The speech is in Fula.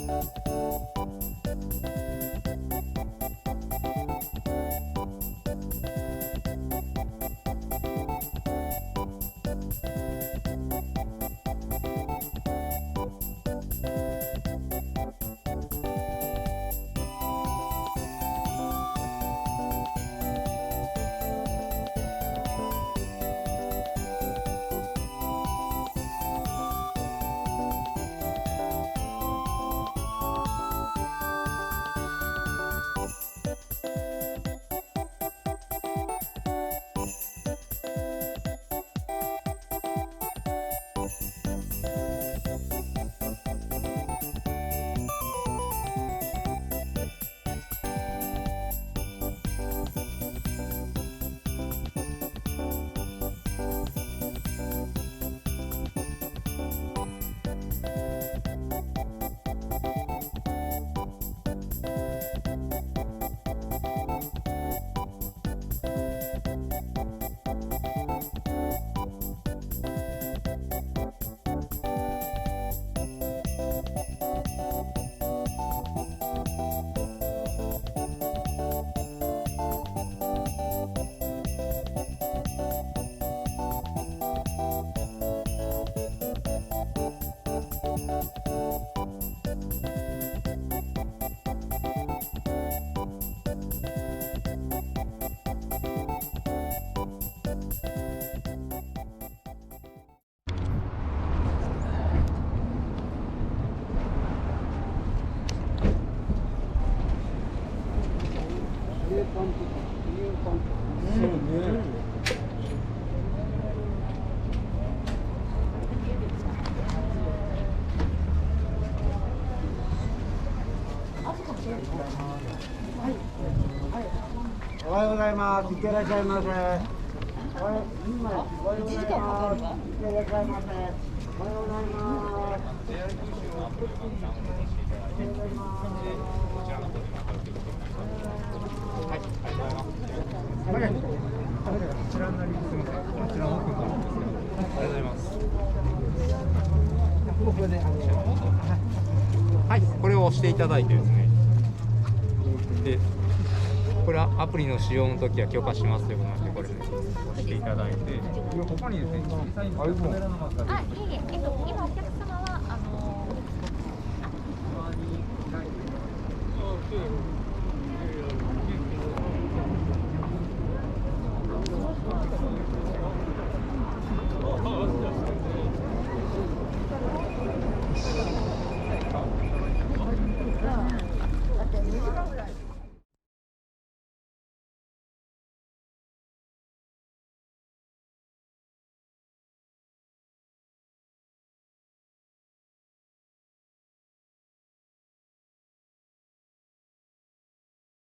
おはようございます。いってらっしゃいませ。おはようございます。いってらっしゃいませ。おはようございます。JR 九州のアプリをダウンロードしていただいて、こちらの方でまた受け付けます。はい、ありがとうございます。こちらになります。すみません。こちらの奥なんですけど、ありがとうございます。はい、これを押していただいてですね。で、これはアプリの使用の時は許可しますということなので、これで押していただいて、他にですね、実際にカメラのマークが出てきます。今お客様